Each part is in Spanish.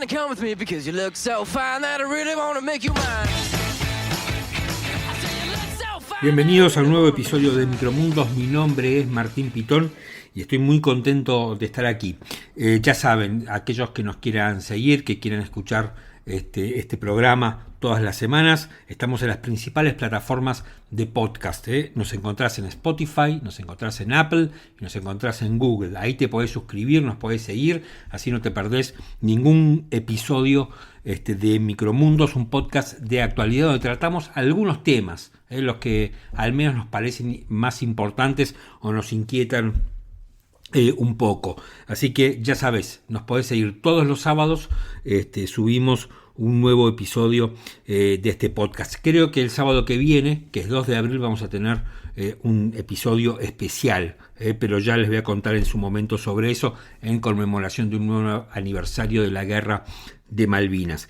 and come with me because you look so fine that I really want to make you mine. Bienvenidos a un nuevo episodio de Micromundos. Mi nombre es Martín Pitón y estoy muy contento de estar aquí. Ya saben, aquellos que nos quieran seguir, que quieran escuchar este programa todas las semanas, estamos en las principales plataformas de podcast. Nos encontrás en Spotify, nos encontrás en Apple y nos encontrás en Google. Ahí te podés suscribir, nos podés seguir, así no te perdés ningún episodio de Micromundos, un podcast de actualidad donde tratamos algunos temas, los que al menos nos parecen más importantes o nos inquietan un poco. Así que ya sabes, nos podés seguir todos los sábados, subimos un nuevo episodio de este podcast. Creo que el sábado que viene, que es 2 de abril, vamos a tener un episodio especial, pero ya les voy a contar en su momento sobre eso, en conmemoración de un nuevo aniversario de la Guerra de Malvinas.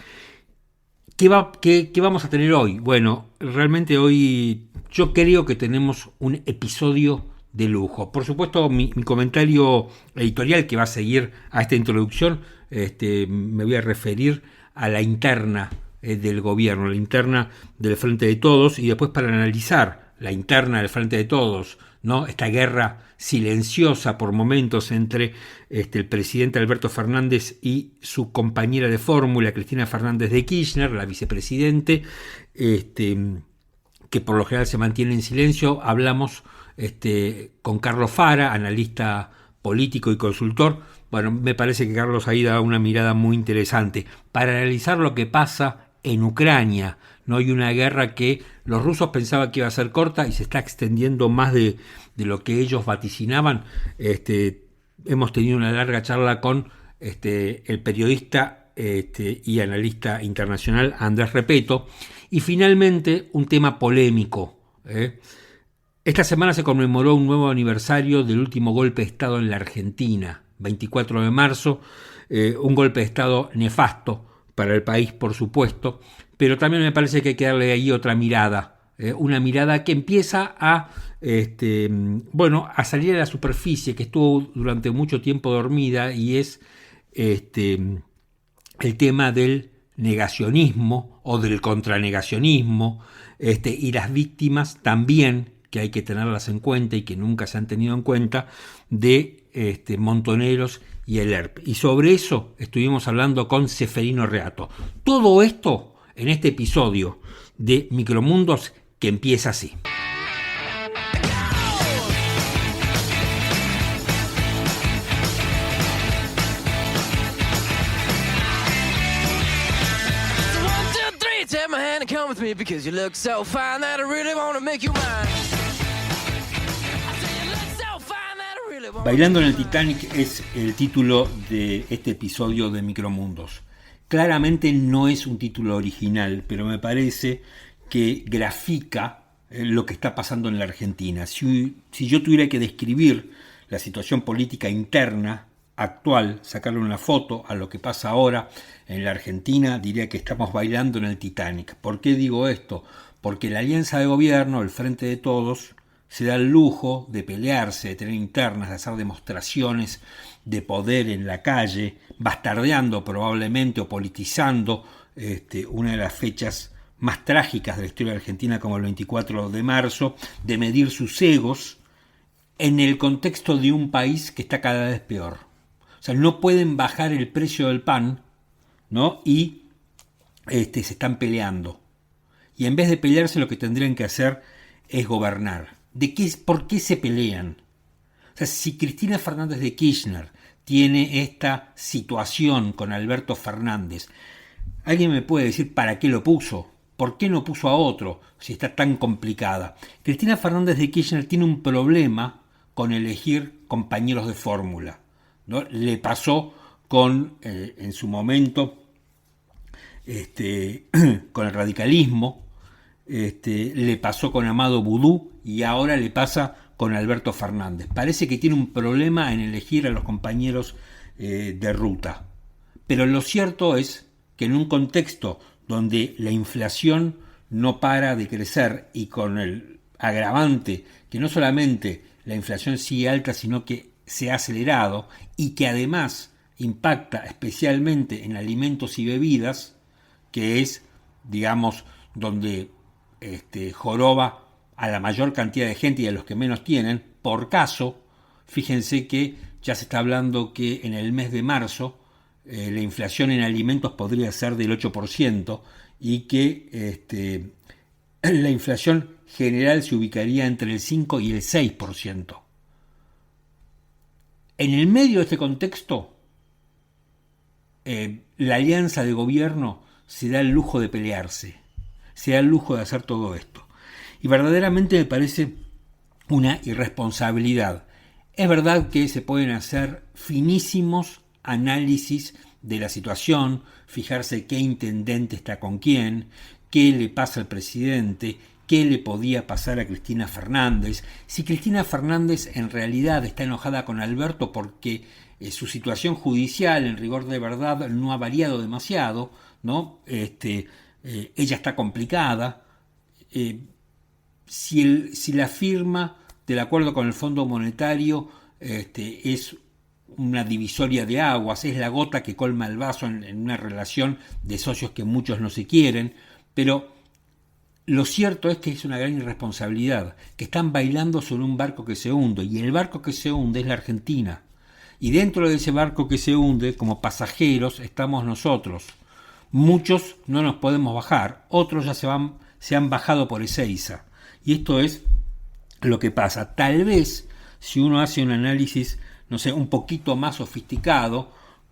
¿Qué vamos a tener hoy? Bueno, realmente hoy yo creo que tenemos un episodio de lujo. Por supuesto, mi comentario editorial que va a seguir a esta introducción, me voy a referir a la interna del gobierno, la interna del Frente de Todos, y después para analizar la interna del Frente de Todos, ¿no? Esta guerra silenciosa por momentos entre el presidente Alberto Fernández y su compañera de fórmula, Cristina Fernández de Kirchner, la vicepresidente, que por lo general se mantiene en silencio. Hablamos con Carlos Fara, analista político y consultor. Bueno, me parece que Carlos ahí da una mirada muy interesante para analizar lo que pasa en Ucrania, ¿no? Hay una guerra que los rusos pensaban que iba a ser corta y se está extendiendo más de lo que ellos vaticinaban. Hemos tenido una larga charla con el periodista y analista internacional Andrés Repetto. Y finalmente un tema polémico. Esta semana se conmemoró un nuevo aniversario del último golpe de Estado en la Argentina, 24 de marzo, un golpe de Estado nefasto para el país, por supuesto, pero también me parece que hay que darle ahí otra mirada, una mirada que empieza a salir a la superficie, que estuvo durante mucho tiempo dormida, y es el tema del negacionismo o del contranegacionismo, y las víctimas también, que hay que tenerlas en cuenta y que nunca se han tenido en cuenta, de Montoneros y el ERP. Y sobre eso estuvimos hablando con Ceferino Reato. Todo esto en este episodio de Micromundos que empieza así. Because you look so fine that I really want to make you mine. Bailando en el Titanic es el título de este episodio de Micromundos. Claramente no es un título original, pero me parece que grafica lo que está pasando en la Argentina. Si yo tuviera que describir la situación política interna actual, sacarle una foto a lo que pasa ahora en la Argentina, diría que estamos bailando en el Titanic. ¿Por qué digo esto? Porque la alianza de gobierno, el Frente de Todos, se da el lujo de pelearse, de tener internas, de hacer demostraciones de poder en la calle, bastardeando probablemente o politizando una de las fechas más trágicas de la historia argentina, como el 24 de marzo, de medir sus egos en el contexto de un país que está cada vez peor. O sea, no pueden bajar el precio del pan, ¿no? Y se están peleando. Y en vez de pelearse, lo que tendrían que hacer es gobernar. ¿Por qué se pelean? O sea, si Cristina Fernández de Kirchner tiene esta situación con Alberto Fernández, ¿alguien me puede decir para qué lo puso? ¿Por qué no puso a otro si está tan complicada? Cristina Fernández de Kirchner tiene un problema con elegir compañeros de fórmula, ¿no? Le pasó con, en su momento, con el radicalismo, le pasó con Amado Boudou y ahora le pasa con Alberto Fernández. Parece que tiene un problema en elegir a los compañeros de ruta. Pero lo cierto es que en un contexto donde la inflación no para de crecer y con el agravante que no solamente la inflación sigue alta, sino que se ha acelerado y que además impacta especialmente en alimentos y bebidas, que es, digamos, donde joroba a la mayor cantidad de gente y a los que menos tienen. Por caso, fíjense que ya se está hablando que en el mes de marzo la inflación en alimentos podría ser del 8% y que la inflación general se ubicaría entre el 5 y el 6%. En el medio de este contexto, la alianza de gobierno se da el lujo de pelearse, se da el lujo de hacer todo esto. Y verdaderamente me parece una irresponsabilidad. Es verdad que se pueden hacer finísimos análisis de la situación, fijarse qué intendente está con quién, qué le pasa al presidente, qué le podía pasar a Cristina Fernández, si Cristina Fernández en realidad está enojada con Alberto porque su situación judicial, en rigor de verdad, no ha variado demasiado, ¿no? Ella está complicada. Si la firma del acuerdo con el Fondo Monetario es una divisoria de aguas, es la gota que colma el vaso en una relación de socios que muchos no se quieren, pero lo cierto es que es una gran irresponsabilidad, que están bailando sobre un barco que se hunde, y el barco que se hunde es la Argentina. Y dentro de ese barco que se hunde, como pasajeros, estamos nosotros. Muchos no nos podemos bajar, otros ya se han bajado por Ezeiza. Y esto es lo que pasa. Tal vez, si uno hace un análisis, no sé, un poquito más sofisticado,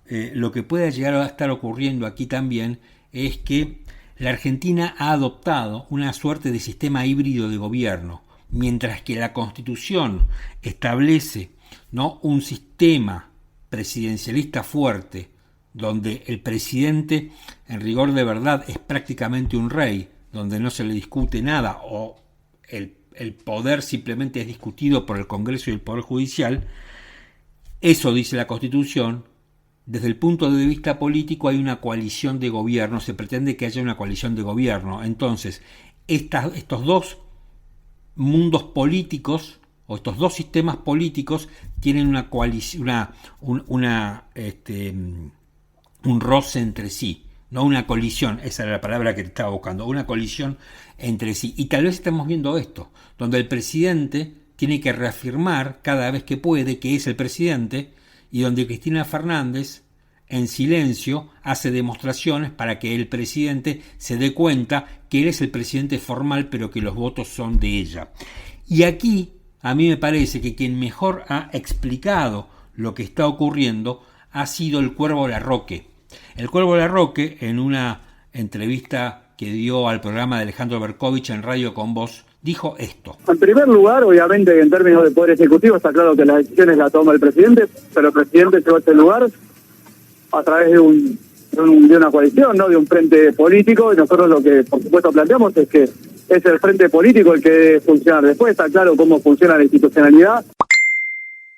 lo que pueda llegar a estar ocurriendo aquí también es que la Argentina ha adoptado una suerte de sistema híbrido de gobierno, mientras que la Constitución establece, ¿no?, un sistema presidencialista fuerte, donde el presidente, en rigor de verdad, es prácticamente un rey, donde no se le discute nada, o el poder simplemente es discutido por el Congreso y el Poder Judicial. Eso dice la Constitución. Desde el punto de vista político hay una coalición de gobierno, se pretende que haya una coalición de gobierno. Entonces, estos dos mundos políticos, o estos dos sistemas políticos, tienen una coalición, un roce entre sí, no una colisión, esa era la palabra que estaba buscando, una colisión entre sí. Y tal vez estamos viendo esto, donde el presidente tiene que reafirmar cada vez que puede que es el presidente, y donde Cristina Fernández, en silencio, hace demostraciones para que el presidente se dé cuenta que él es el presidente formal, pero que los votos son de ella. Y aquí, a mí me parece que quien mejor ha explicado lo que está ocurriendo ha sido el Cuervo Larroque. El Cuervo Larroque, en una entrevista que dio al programa de Alejandro Berkovich en Radio Con Vos, dijo esto. En primer lugar, obviamente, en términos de poder ejecutivo, está claro que las decisiones las toma el presidente, pero el presidente llegó a este lugar a través de una coalición, ¿no?, de un frente político, y nosotros lo que, por supuesto, planteamos es que es el frente político el que debe funcionar. Después está claro cómo funciona la institucionalidad.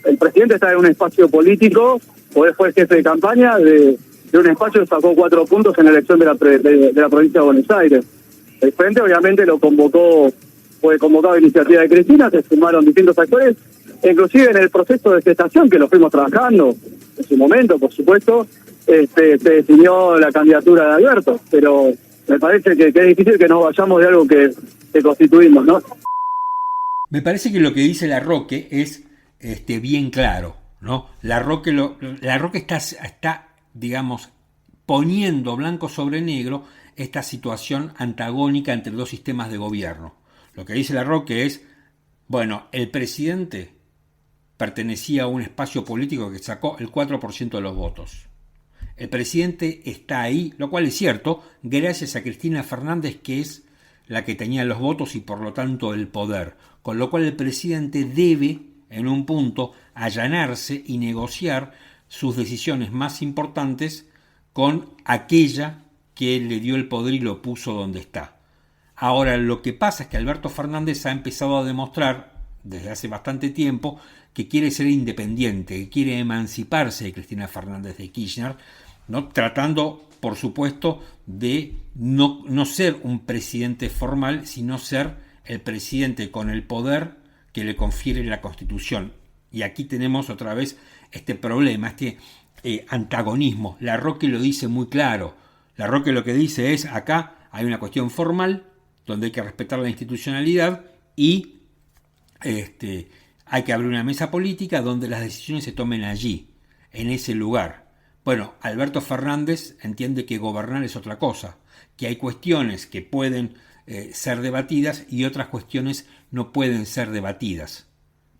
El presidente está en un espacio político, o él fue jefe de campaña de un espacio que sacó 4 puntos en la elección de la provincia de Buenos Aires. El frente, obviamente, fue convocado a iniciativa de Cristina, se sumaron distintos actores, inclusive en el proceso de gestación, que lo fuimos trabajando en su momento, por supuesto, se definió la candidatura de Alberto, pero me parece que es difícil que nos vayamos de algo que constituimos, ¿no? Me parece que lo que dice Larroque es bien claro, ¿no? Larroque está, digamos, poniendo blanco sobre negro esta situación antagónica entre dos sistemas de gobierno. Lo que dice Larroque es, bueno, el presidente pertenecía a un espacio político que sacó el 4% de los votos. El presidente está ahí, lo cual es cierto, gracias a Cristina Fernández, que es la que tenía los votos y por lo tanto el poder. Con lo cual el presidente debe, en un punto, allanarse y negociar sus decisiones más importantes con aquella que le dio el poder y lo puso donde está. Ahora, lo que pasa es que Alberto Fernández ha empezado a demostrar desde hace bastante tiempo que quiere ser independiente, que quiere emanciparse de Cristina Fernández de Kirchner, ¿no?, tratando, por supuesto, de no ser un presidente formal, sino ser el presidente con el poder que le confiere la Constitución. Y aquí tenemos otra vez este problema, antagonismo. Larroque lo dice muy claro. Larroque lo que dice es, acá hay una cuestión formal donde hay que respetar la institucionalidad y hay que abrir una mesa política donde las decisiones se tomen allí, en ese lugar. Bueno, Alberto Fernández entiende que gobernar es otra cosa, que hay cuestiones que pueden ser debatidas y otras cuestiones no pueden ser debatidas.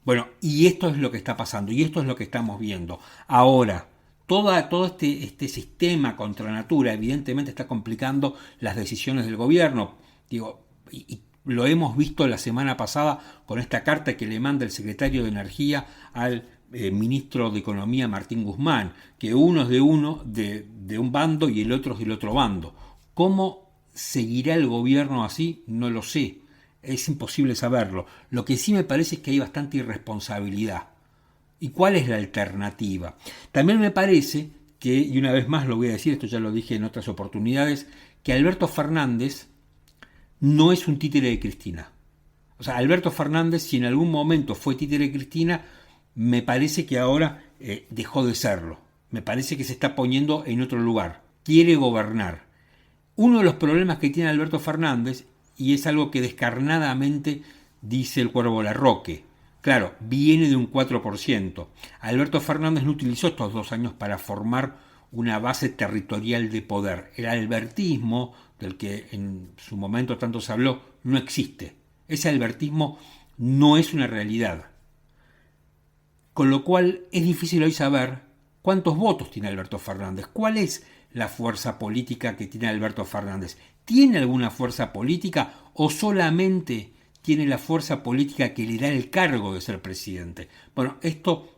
Bueno, y esto es lo que está pasando, y esto es lo que estamos viendo. Ahora, todo este sistema contra natura evidentemente está complicando las decisiones del gobierno. Digo, y lo hemos visto la semana pasada con esta carta que le manda el secretario de Energía al ministro de Economía Martín Guzmán, que uno es de un bando y el otro es del otro bando. ¿Cómo seguirá el gobierno así? No lo sé. Es imposible saberlo. Lo que sí me parece es que hay bastante irresponsabilidad. ¿Y cuál es la alternativa? También me parece que, y una vez más lo voy a decir, esto ya lo dije en otras oportunidades, que Alberto Fernández no es un títere de Cristina. O sea, Alberto Fernández, si en algún momento fue títere de Cristina, me parece que ahora dejó de serlo. Me parece que se está poniendo en otro lugar. Quiere gobernar. Uno de los problemas que tiene Alberto Fernández, y es algo que descarnadamente dice el Cuervo Larroque, claro, viene de un 4%. Alberto Fernández no utilizó estos 2 años para formar una base territorial de poder. El albertismo, del que en su momento tanto se habló, no existe. Ese albertismo no es una realidad. Con lo cual es difícil hoy saber cuántos votos tiene Alberto Fernández. ¿Cuál es la fuerza política que tiene Alberto Fernández? ¿Tiene alguna fuerza política o solamente tiene la fuerza política que le da el cargo de ser presidente? Bueno, esto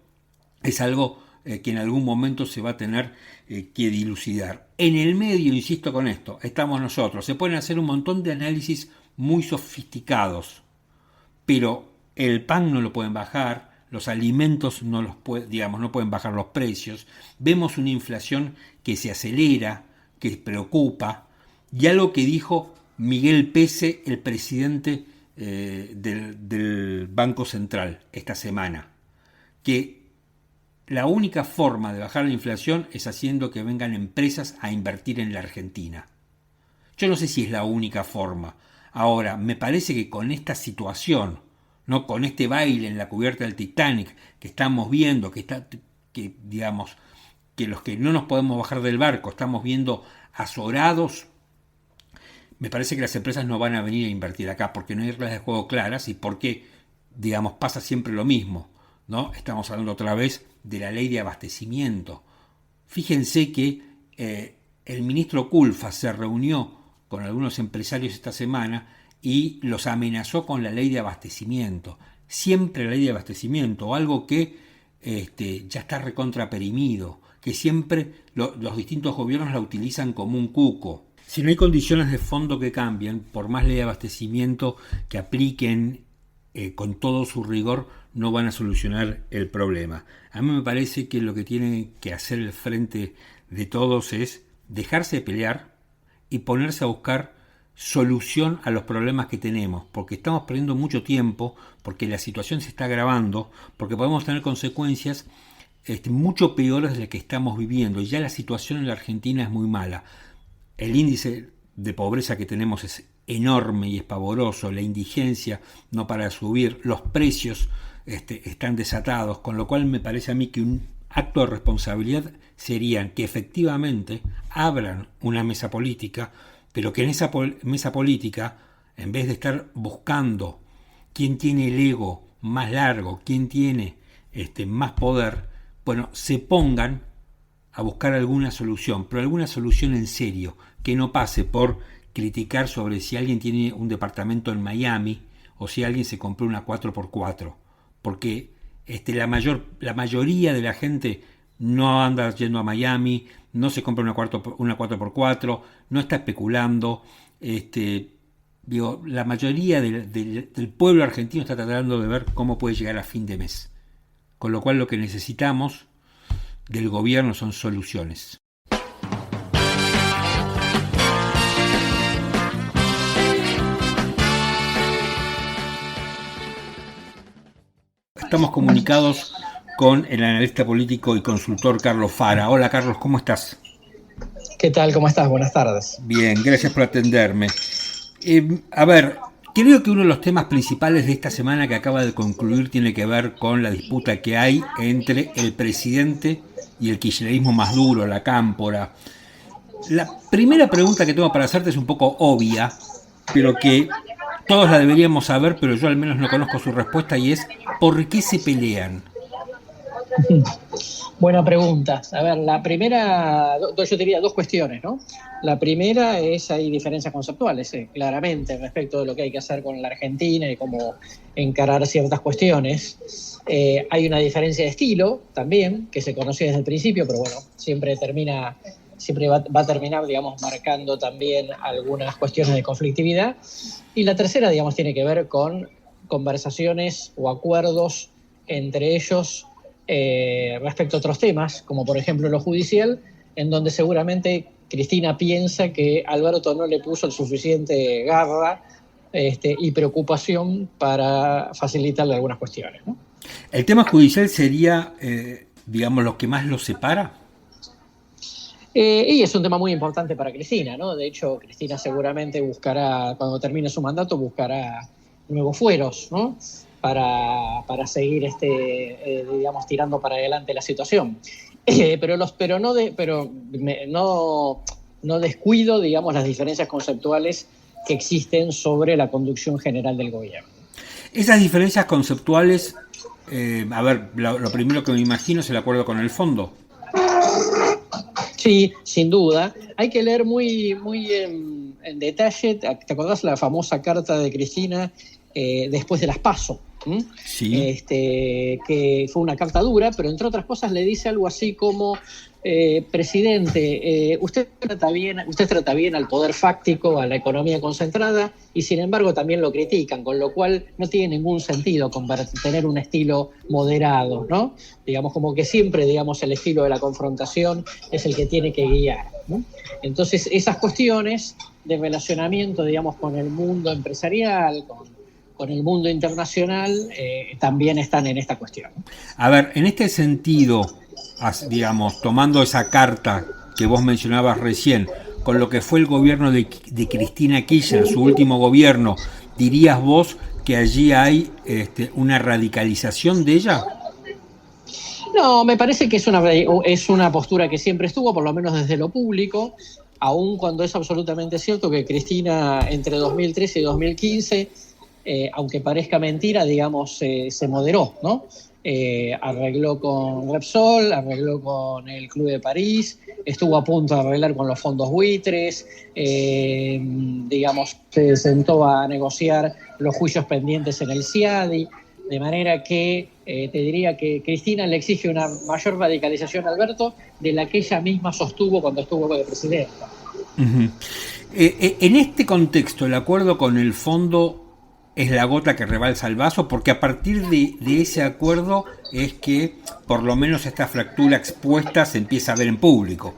es algo que en algún momento se va a tener que dilucidar. En el medio, insisto con esto, estamos nosotros. Se pueden hacer un montón de análisis muy sofisticados, pero el pan no lo pueden bajar, los alimentos no pueden bajar los precios. Vemos una inflación que se acelera, que preocupa, y algo que dijo Miguel Pese, el presidente del Banco Central esta semana, que la única forma de bajar la inflación es haciendo que vengan empresas a invertir en la Argentina. Yo no sé si es la única forma. Ahora, me parece que con esta situación, ¿no? Con este baile en la cubierta del Titanic que estamos viendo, que los que no nos podemos bajar del barco estamos viendo azorados, me parece que las empresas no van a venir a invertir acá porque no hay reglas de juego claras y porque, pasa siempre lo mismo, ¿no? Estamos hablando otra vez de la ley de abastecimiento. Fíjense que el ministro Culfas se reunió con algunos empresarios esta semana y los amenazó con la ley de abastecimiento. Siempre la ley de abastecimiento, algo que ya está recontraperimido, que siempre los distintos gobiernos la utilizan como un cuco. Si no hay condiciones de fondo que cambien, por más ley de abastecimiento que apliquen con todo su rigor, no van a solucionar el problema. A mí me parece que lo que tiene que hacer el frente de todos es dejarse de pelear y ponerse a buscar solución a los problemas que tenemos, porque estamos perdiendo mucho tiempo, porque la situación se está agravando, porque podemos tener consecuencias mucho peores de las que estamos viviendo, y ya la situación en la Argentina es muy mala. El índice de pobreza que tenemos es enorme y es pavoroso, la indigencia no para de subir, los precios están desatados, con lo cual me parece a mí que un acto de responsabilidad sería que efectivamente abran una mesa política, pero que en esa mesa política, en vez de estar buscando quién tiene el ego más largo, quién tiene más poder, bueno, se pongan a buscar alguna solución, pero alguna solución en serio, que no pase por criticar sobre si alguien tiene un departamento en Miami o si alguien se compró una 4x4, porque la mayoría de la gente no anda yendo a Miami, no se compra una 4x4, no está especulando. La mayoría del pueblo argentino está tratando de ver cómo puede llegar a fin de mes. Con lo cual lo que necesitamos del gobierno son soluciones. Estamos comunicados con el analista político y consultor Carlos Fara. Hola Carlos, ¿cómo estás? ¿Qué tal? ¿Cómo estás? Buenas tardes. Bien, gracias por atenderme. A ver, creo que uno de los temas principales de esta semana que acaba de concluir tiene que ver con la disputa que hay entre el presidente y el kirchnerismo más duro, la cámpora. La primera pregunta que tengo para hacerte es un poco obvia, pero que todos la deberíamos saber, pero yo al menos no conozco su respuesta, y es ¿por qué se pelean? Buena pregunta. A ver, la primera, yo diría dos cuestiones, ¿no? La primera es, hay diferencias conceptuales, claramente, respecto de lo que hay que hacer con la Argentina y cómo encarar ciertas cuestiones. Hay una diferencia de estilo también, que se conocía desde el principio, pero bueno, siempre va a terminar, digamos, marcando también algunas cuestiones de conflictividad. Y la tercera, digamos, tiene que ver con conversaciones o acuerdos entre ellos respecto a otros temas, como por ejemplo lo judicial, en donde seguramente Cristina piensa que Alberto no le puso el suficiente garra y preocupación para facilitarle algunas cuestiones, ¿no? ¿El tema judicial sería, digamos, lo que más los separa? Y es un tema muy importante para Cristina, ¿no? De hecho, Cristina seguramente buscará, cuando termine su mandato, buscará nuevos fueros, ¿no? Para seguir, digamos, tirando para adelante la situación. No descuido, digamos, las diferencias conceptuales que existen sobre la conducción general del gobierno. Esas diferencias conceptuales, a ver, lo primero que me imagino es el acuerdo con el fondo. Sí, sin duda. Hay que leer muy en detalle. ¿Te acordás la famosa carta de Cristina después de las PASO? Sí. Que fue una carta dura, pero entre otras cosas le dice algo así como: presidente, usted trata bien al poder fáctico, a la economía concentrada, y sin embargo también lo critican, con lo cual no tiene ningún sentido tener un estilo moderado, ¿no? Digamos, como que siempre, digamos, el estilo de la confrontación es el que tiene que guiar, ¿no? Entonces, esas cuestiones de relacionamiento, digamos, con el mundo empresarial, con el mundo internacional, también están en esta cuestión. A ver, en este sentido, digamos, tomando esa carta que vos mencionabas recién, con lo que fue el gobierno de Cristina Kirchner, su último gobierno, ¿dirías vos que allí hay una radicalización de ella? No, me parece que es una postura que siempre estuvo, por lo menos desde lo público, aun cuando es absolutamente cierto que Cristina entre 2013 y 2015, aunque parezca mentira, digamos, se moderó, ¿no? Arregló con Repsol, arregló con el Club de París, estuvo a punto de arreglar con los fondos buitres, digamos, se sentó a negociar los juicios pendientes en el CIADI, de manera que te diría que Cristina le exige una mayor radicalización a Alberto de la que ella misma sostuvo cuando estuvo de presidenta. Uh-huh. En este contexto, el acuerdo con el fondo es la gota que rebalsa el vaso, porque a partir de ese acuerdo es que por lo menos esta fractura expuesta se empieza a ver en público.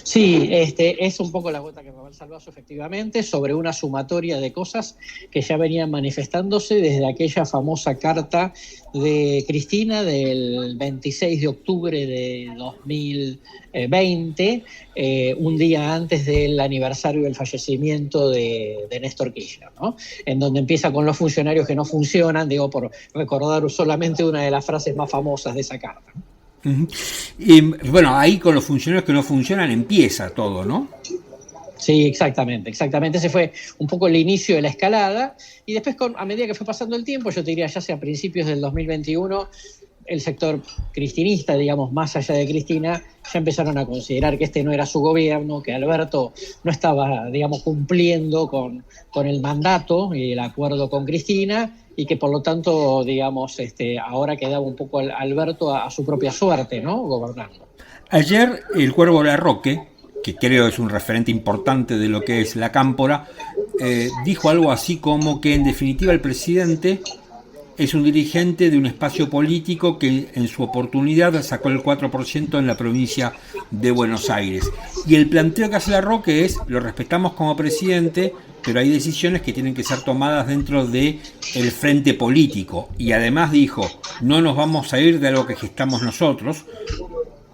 Sí, es un poco la gota que rebalsa el vaso, efectivamente, sobre una sumatoria de cosas que ya venían manifestándose desde aquella famosa carta de Cristina del 26 de octubre de 2020, un día antes del aniversario del fallecimiento de Néstor Kirchner, ¿no? En donde empieza con los funcionarios que no funcionan, digo, por recordar solamente una de las frases más famosas de esa carta, ¿no? Y bueno, ahí con los funcionarios que no funcionan empieza todo, ¿no? Sí, exactamente. Ese fue un poco el inicio de la escalada, y después, a medida que fue pasando el tiempo, yo te diría ya sea a principios del 2021, el sector cristinista, digamos, más allá de Cristina, ya empezaron a considerar que este no era su gobierno, que Alberto no estaba, digamos, cumpliendo con el mandato y el acuerdo con Cristina, y que por lo tanto, digamos, ahora quedaba un poco Alberto a su propia suerte, ¿no? Gobernando. Ayer el Cuervo Larroque, que creo es un referente importante de lo que es la cámpora, dijo algo así como que en definitiva el presidente es un dirigente de un espacio político que en su oportunidad sacó el 4% en la provincia de Buenos Aires. Y el planteo que hace Larroque es, lo respetamos como presidente, pero hay decisiones que tienen que ser tomadas dentro del frente político. Y además dijo, no nos vamos a ir de algo que gestamos nosotros.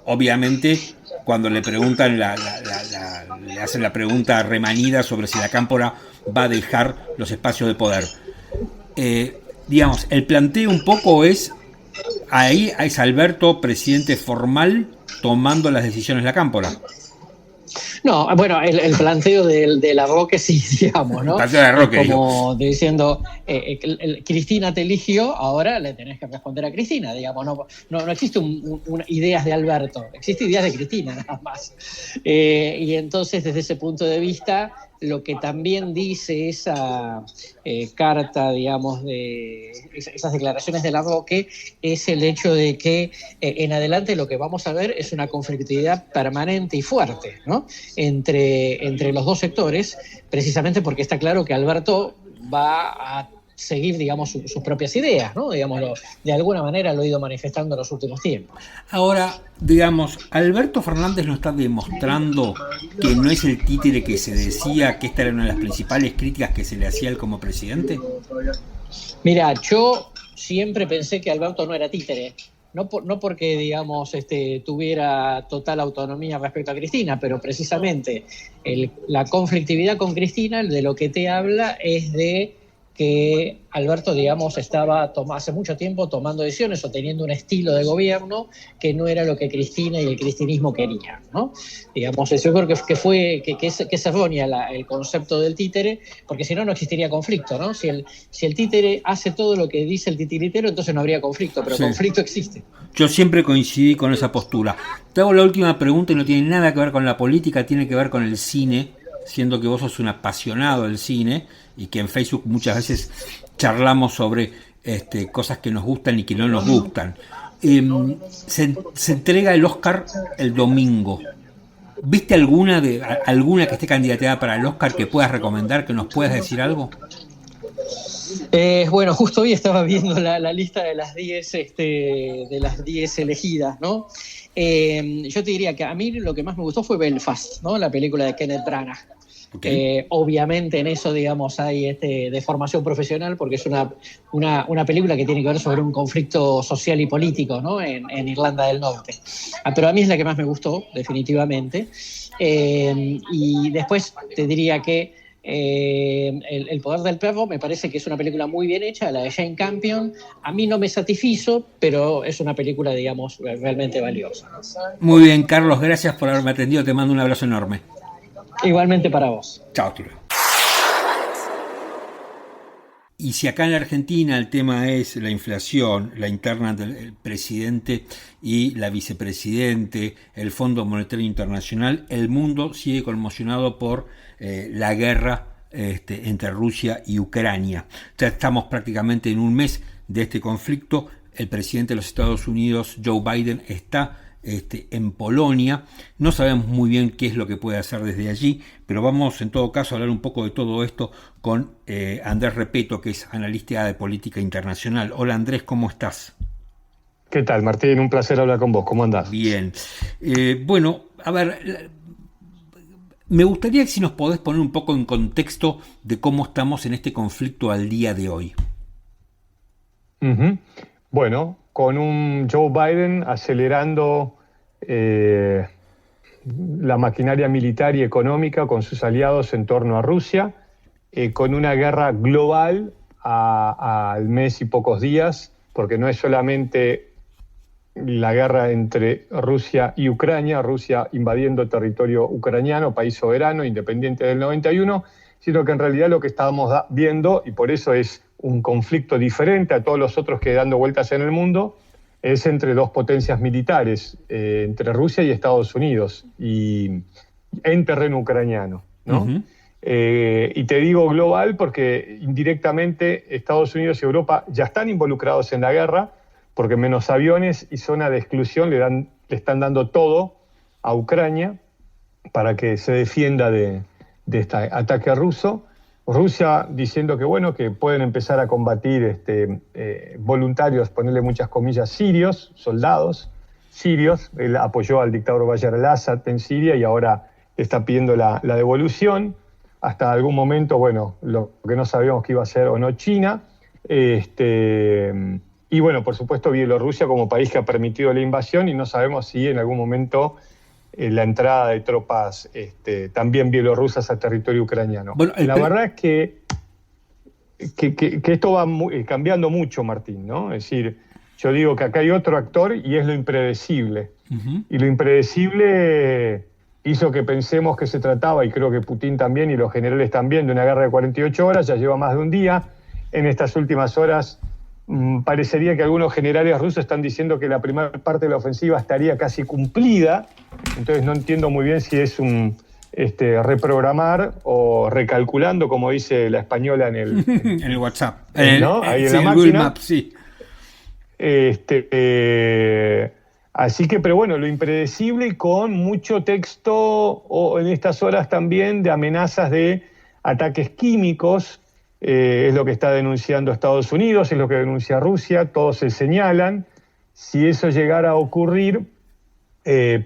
Obviamente, cuando le preguntan, le hacen la pregunta remanida sobre si la Cámpora va a dejar los espacios de poder. Digamos, el planteo un poco es, ahí es Alberto, presidente formal, tomando las decisiones de la Cámpora. No, bueno, el planteo de Larroque sí, digamos, ¿no? El planteo de Larroque, como diciendo, Cristina te eligió, ahora le tenés que responder a Cristina, digamos, no existe ideas de Alberto, existe ideas de Cristina nada más. Y entonces, desde ese punto de vista, lo que también dice esa carta, digamos, de esas declaraciones de Larroque, es el hecho de que en adelante lo que vamos a ver es una conflictividad permanente y fuerte, ¿no? entre los dos sectores, precisamente porque está claro que Alberto va a seguir, digamos, sus propias ideas, ¿no? Digámoslo, de alguna manera lo ha ido manifestando en los últimos tiempos. Ahora, digamos, Alberto Fernández nos está demostrando que no es el títere que se decía, que esta era una de las principales críticas que se le hacía a él como presidente. Mira, yo siempre pensé que Alberto no era títere. No porque, digamos, tuviera total autonomía respecto a Cristina, pero precisamente la conflictividad con Cristina, de lo que te habla es de que Alberto, digamos, estaba hace mucho tiempo tomando decisiones o teniendo un estilo de gobierno que no era lo que Cristina y el cristinismo querían, ¿no? Digamos, yo creo que es errónea el concepto del títere, porque si no, no existiría conflicto, ¿no? Si el títere hace todo lo que dice el titiritero, entonces no habría conflicto, pero sí. Conflicto existe. Yo siempre coincidí con esa postura. Te hago la última pregunta y no tiene nada que ver con la política, tiene que ver con el cine, siendo que vos sos un apasionado del cine y que en Facebook muchas veces charlamos sobre cosas que nos gustan y que no nos gustan. Se entrega el Oscar el domingo. ¿Viste alguna que esté candidateada para el Oscar que puedas recomendar, que nos puedas decir algo? Bueno, justo hoy estaba viendo la lista de las 10 elegidas, ¿no? Yo te diría que a mí lo que más me gustó fue Belfast, ¿no? La película de Kenneth Branagh. Okay. Obviamente en eso, digamos, hay de formación profesional, porque es una película que tiene que ver sobre un conflicto social y político, ¿no? en Irlanda del Norte. Pero a mí es la que más me gustó, definitivamente. Y después te diría que El poder del perro me parece que es una película muy bien hecha, la de Jane Campion. A mí no me satisfizo, pero es una película, digamos, realmente valiosa. Muy bien, Carlos, gracias por haberme atendido. Te mando un abrazo enorme. Igualmente para vos. Chao, tío. Y si acá en la Argentina el tema es la inflación, la interna del presidente y la vicepresidente, el Fondo Monetario Internacional, el mundo sigue conmocionado por la guerra entre Rusia y Ucrania. Ya estamos prácticamente en un mes de este conflicto. El presidente de los Estados Unidos, Joe Biden, está en Polonia. No sabemos muy bien qué es lo que puede hacer desde allí, pero vamos en todo caso a hablar un poco de todo esto con Andrés Repeto, que es analista de política internacional. Hola Andrés, ¿cómo estás? ¿Qué tal, Martín? Un placer hablar con vos. ¿Cómo andás? Bien. Bueno, a ver, me gustaría que si nos podés poner un poco en contexto de cómo estamos en este conflicto al día de hoy. Uh-huh. Bueno, con un Joe Biden acelerando la maquinaria militar y económica con sus aliados en torno a Rusia, con una guerra global al mes y pocos días, porque no es solamente la guerra entre Rusia y Ucrania, Rusia invadiendo territorio ucraniano, país soberano, independiente del 91, sino que en realidad lo que estábamos viendo, y por eso es un conflicto diferente a todos los otros que dando vueltas en el mundo, es entre dos potencias militares, entre Rusia y Estados Unidos, y en terreno ucraniano, ¿no? Uh-huh. Y te digo global porque indirectamente Estados Unidos y Europa ya están involucrados en la guerra, porque menos aviones y zona de exclusión le están dando todo a Ucrania para que se defienda de este ataque ruso. Rusia diciendo que bueno, que pueden empezar a combatir voluntarios, ponerle muchas comillas, sirios, soldados sirios. Él apoyó al dictador Bashar al-Assad en Siria y ahora está pidiendo la devolución. Hasta algún momento, bueno, lo que no sabíamos que iba a ser o no China. Y bueno, por supuesto, Bielorrusia como país que ha permitido la invasión y no sabemos si en algún momento la entrada de tropas también bielorrusas a territorio ucraniano. Bueno, la verdad es que esto va cambiando mucho, Martín, ¿no? Es decir, yo digo que acá hay otro actor y es lo impredecible. Uh-huh. Y lo impredecible hizo que pensemos que se trataba, y creo que Putin también y los generales también, de una guerra de 48 horas, ya lleva más de un día. En estas últimas horas parecería que algunos generales rusos están diciendo que la primera parte de la ofensiva estaría casi cumplida, entonces no entiendo muy bien si es un reprogramar o recalculando, como dice la española en el WhatsApp. ¿No? Ahí en la máquina. Google Maps, sí. Así que, pero bueno, lo impredecible y con mucho texto o en estas horas también de amenazas de ataques químicos, es lo que está denunciando Estados Unidos, es lo que denuncia Rusia, todos se señalan. Si eso llegara a ocurrir,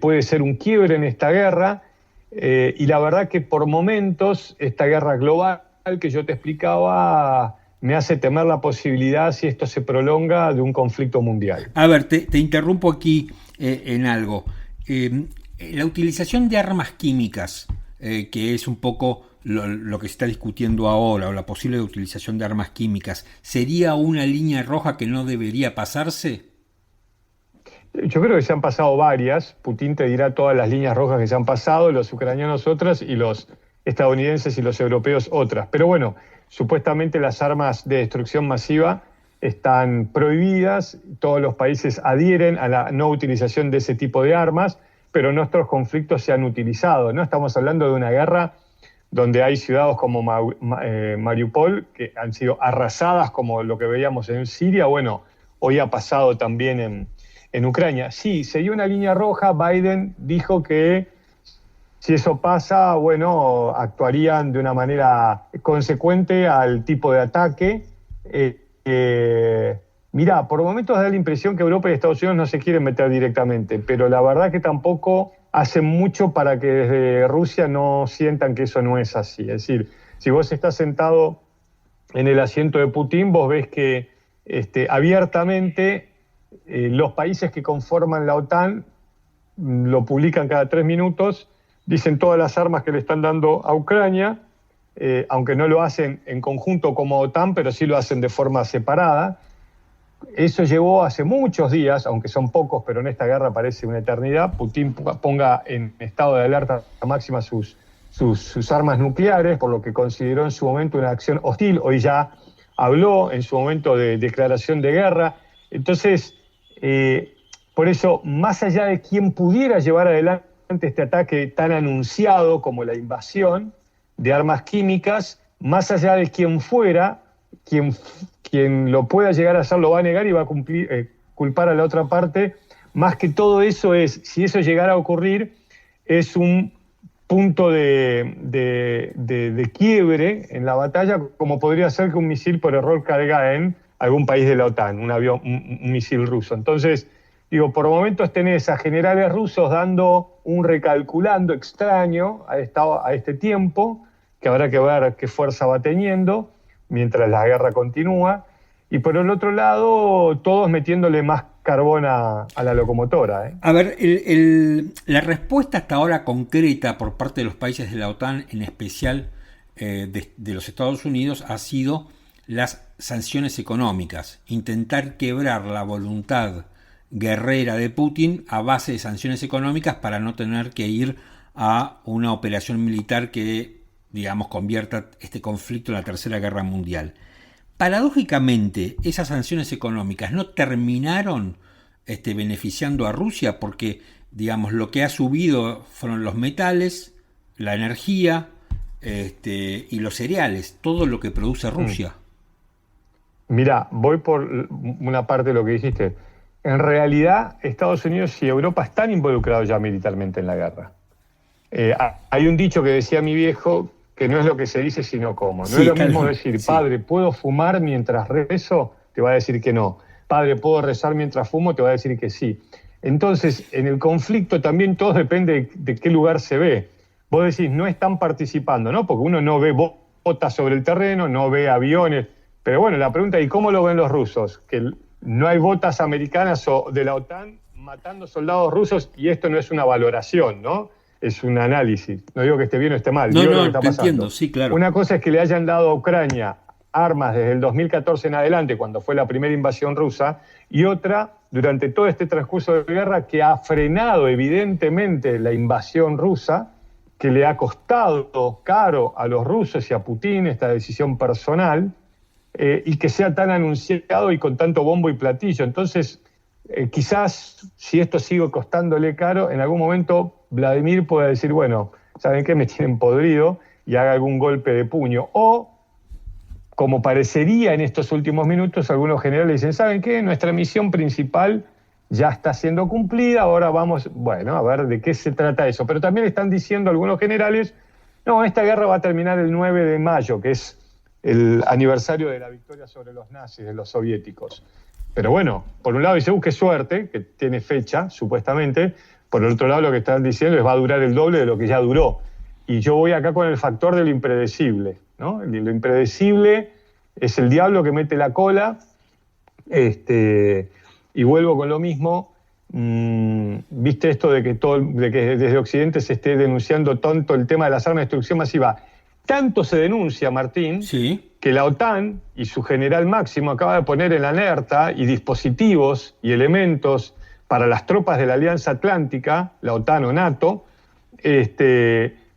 puede ser un quiebre en esta guerra, y la verdad que por momentos esta guerra global que yo te explicaba me hace temer la posibilidad, si esto se prolonga, de un conflicto mundial. A ver, te interrumpo aquí en algo. La utilización de armas químicas, que es un poco lo que se está discutiendo ahora, o la posible utilización de armas químicas, ¿sería una línea roja que no debería pasarse? Yo creo que se han pasado varias. Putin te dirá todas las líneas rojas que se han pasado, los ucranianos otras y los estadounidenses y los europeos otras. Pero bueno, supuestamente las armas de destrucción masiva están prohibidas, todos los países adhieren a la no utilización de ese tipo de armas, pero nuestros conflictos se han utilizado, ¿no? Estamos hablando de una guerra donde hay ciudades como Mariupol que han sido arrasadas, como lo que veíamos en Siria. Bueno, hoy ha pasado también en Ucrania. Sí, se dio una línea roja. Biden dijo que si eso pasa, bueno, actuarían de una manera consecuente al tipo de ataque. Mirá, por momentos da la impresión que Europa y Estados Unidos no se quieren meter directamente, pero la verdad que tampoco hacen mucho para que desde Rusia no sientan que eso no es así. Es decir, si vos estás sentado en el asiento de Putin, vos ves que abiertamente los países que conforman la OTAN lo publican cada 3 minutos, dicen todas las armas que le están dando a Ucrania, aunque no lo hacen en conjunto como OTAN, pero sí lo hacen de forma separada. Eso llevó hace muchos días, aunque son pocos, pero en esta guerra parece una eternidad, Putin ponga en estado de alerta máxima sus armas nucleares, por lo que consideró en su momento una acción hostil. Hoy ya habló en su momento de declaración de guerra. Entonces, por eso, más allá de quién pudiera llevar adelante este ataque tan anunciado como la invasión de armas químicas, más allá de quién fuera, quien lo pueda llegar a hacer lo va a negar y va a culpar a la otra parte. Más que todo eso si eso llegara a ocurrir, es un punto de quiebre en la batalla, como podría ser que un misil por error caiga en algún país de la OTAN, un misil ruso. Entonces, digo, por momentos tenés a generales rusos dando un recalculando extraño a este tiempo, que habrá que ver qué fuerza va teniendo mientras la guerra continúa, y por el otro lado, todos metiéndole más carbón a la locomotora. A ver, la respuesta hasta ahora concreta por parte de los países de la OTAN, en especial de los Estados Unidos, ha sido las sanciones económicas, intentar quebrar la voluntad guerrera de Putin a base de sanciones económicas para no tener que ir a una operación militar que, digamos, convierta este conflicto en la Tercera Guerra Mundial. Paradójicamente, esas sanciones económicas no terminaron beneficiando a Rusia porque, digamos, lo que ha subido fueron los metales, la energía y los cereales, todo lo que produce Rusia. Mirá, voy por una parte de lo que dijiste. En realidad, Estados Unidos y Europa están involucrados ya militarmente en la guerra. Hay un dicho que decía mi viejo, que no es lo que se dice sino cómo. No Sí, es lo claro, mismo decir, sí. padre, ¿puedo fumar mientras rezo? Te va a decir que no. Padre, ¿puedo rezar mientras fumo? Te va a decir que sí. Entonces, en el conflicto también todo depende de qué lugar se ve. Vos decís, no están participando, ¿no? Porque uno no ve botas sobre el terreno, no ve aviones. Pero bueno, la pregunta es, ¿y cómo lo ven los rusos? Que no hay botas americanas o de la OTAN matando soldados rusos, y esto no es una valoración, ¿no? Es un análisis. No digo que esté bien o esté mal, No, digo lo no, que está te pasando. entiendo, sí, claro. Una cosa es que le hayan dado a Ucrania armas desde el 2014 en adelante, cuando fue la primera invasión rusa, y otra, durante todo este transcurso de guerra, que ha frenado evidentemente la invasión rusa, que le ha costado caro a los rusos y a Putin esta decisión personal, y que sea tan anunciado y con tanto bombo y platillo. Entonces, quizás, si esto sigue costándole caro, en algún momento Vladimir puede decir, bueno, ¿saben qué? Me tienen podrido, y haga algún golpe de puño. O, como parecería en estos últimos minutos, algunos generales dicen, ¿saben qué? Nuestra misión principal ya está siendo cumplida, ahora vamos, bueno, a ver de qué se trata eso. Pero también están diciendo algunos generales, no, esta guerra va a terminar el 9 de mayo, que es el aniversario de la victoria sobre los nazis, de los soviéticos. Pero bueno, por un lado dice, qué suerte, que tiene fecha, supuestamente. Por el otro lado, lo que están diciendo es va a durar el doble de lo que ya duró. Y yo voy acá con el factor de lo impredecible, ¿no? Lo impredecible es el diablo que mete la cola, y vuelvo con lo mismo. ¿Viste esto de que desde Occidente se esté denunciando tanto el tema de las armas de destrucción masiva? Tanto se denuncia, Martín, Sí. que la OTAN y su general máximo acaba de poner en alerta y dispositivos y elementos para las tropas de la Alianza Atlántica, la OTAN o NATO,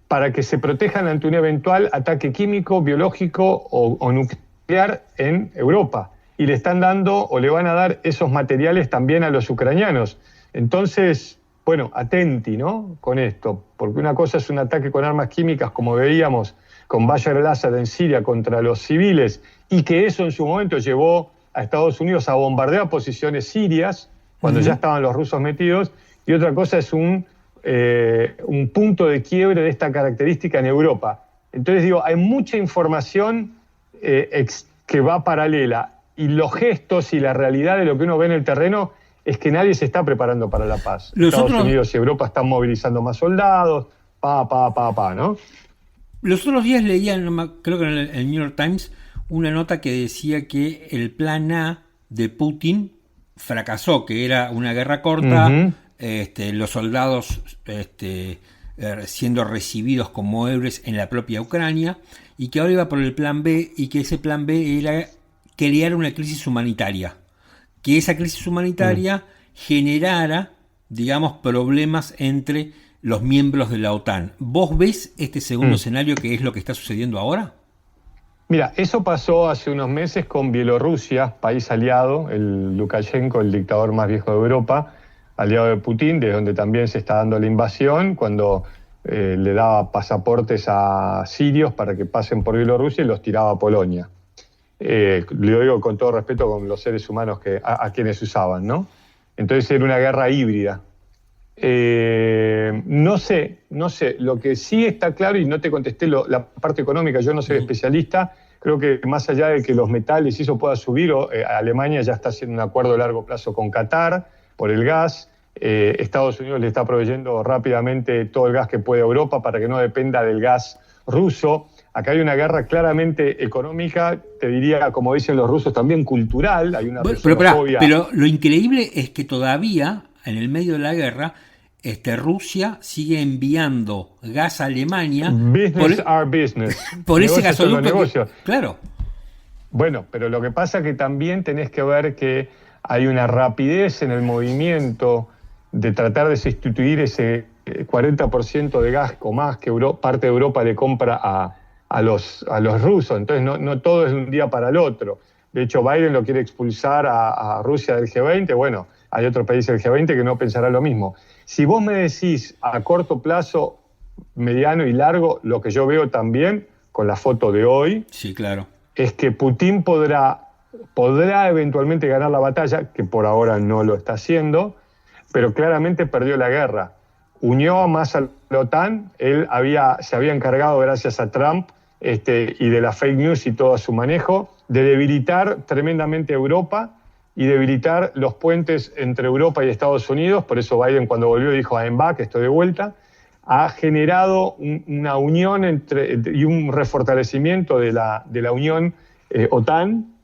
para que se protejan ante un eventual ataque químico, biológico o nuclear en Europa. Y le están dando o le van a dar esos materiales también a los ucranianos. Entonces, bueno, atenti, ¿no? Con esto, porque una cosa es un ataque con armas químicas, como veíamos con Bashar al-Assad en Siria contra los civiles, y que eso en su momento llevó a Estados Unidos a bombardear posiciones sirias, cuando ya estaban los rusos metidos, y otra cosa es un punto de quiebre de esta característica en Europa. Entonces digo, hay mucha información que va paralela, y los gestos y la realidad de lo que uno ve en el terreno es que nadie se está preparando para la paz. Estados Unidos y Europa están movilizando más soldados, ¿no? Los otros días leía, creo que en el New York Times, una nota que decía que el plan A de Putin fracasó, que era una guerra corta, los soldados siendo recibidos como héroes en la propia Ucrania, y que ahora iba por el plan B, y que ese plan B era crear una crisis humanitaria, que esa crisis humanitaria generara, digamos, problemas entre los miembros de la OTAN. ¿Vos ves este segundo escenario, que es lo que está sucediendo ahora? Mira, eso pasó hace unos meses con Bielorrusia, país aliado, el Lukashenko, el dictador más viejo de Europa, aliado de Putin, de donde también se está dando la invasión, cuando le daba pasaportes a sirios para que pasen por Bielorrusia y los tiraba a Polonia. Lo digo con todo respeto con los seres humanos a quienes usaban, ¿no? Entonces era una guerra híbrida. No sé, lo que sí está claro, y no te contesté la parte económica, yo no soy especialista, creo que más allá de que los metales y eso pueda subir, Alemania ya está haciendo un acuerdo de largo plazo con Qatar por el gas, Estados Unidos le está proveyendo rápidamente todo el gas que puede a Europa para que no dependa del gas ruso. Acá hay una guerra claramente económica, te diría, como dicen los rusos, también cultural, hay una rusofobia. Pero lo increíble es que todavía, en el medio de la guerra, Rusia sigue enviando gas a Alemania. Business are business. Por ese gasoducto. Claro. Bueno, pero lo que pasa es que también tenés que ver que hay una rapidez en el movimiento de tratar de sustituir ese 40% de gas o más que parte de Europa le compra a los rusos. Entonces no todo es de un día para el otro. De hecho, Biden lo quiere expulsar a Rusia del G20. Bueno, hay otro país del G20 que no pensará lo mismo. Si vos me decís a corto plazo, mediano y largo, lo que yo veo también con la foto de hoy, sí, claro, es que Putin podrá eventualmente ganar la batalla, que por ahora no lo está haciendo, pero claramente perdió la guerra. unió más a la OTAN. Él se había encargado, gracias a Trump y de la fake news y todo su manejo, de debilitar tremendamente a Europa y debilitar los puentes entre Europa y Estados Unidos. Por eso Biden, cuando volvió, dijo I'm back, estoy de vuelta. Ha generado una unión y un refortalecimiento de la Unión OTAN,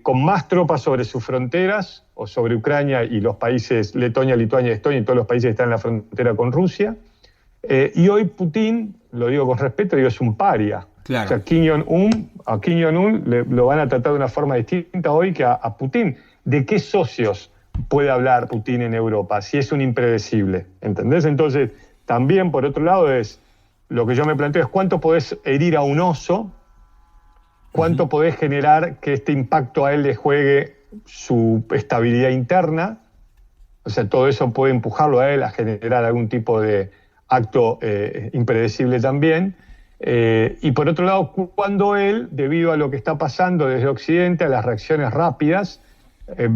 con más tropas sobre sus fronteras, o sobre Ucrania y los países Letonia, Lituania, Estonia y todos los países que están en la frontera con Rusia. Y hoy Putin, lo digo con respeto, es un paria. Claro. O sea, a Kim Jong-un lo van a tratar de una forma distinta hoy que a Putin. ¿De qué socios puede hablar Putin en Europa si es un impredecible? ¿Entendés? Entonces, también, por otro lado, lo que yo me planteo es cuánto podés herir a un oso, cuánto podés generar que este impacto a él le juegue su estabilidad interna. O sea, todo eso puede empujarlo a él a generar algún tipo de acto impredecible también. Y por otro lado, cuando él, debido a lo que está pasando desde Occidente, a las reacciones rápidas,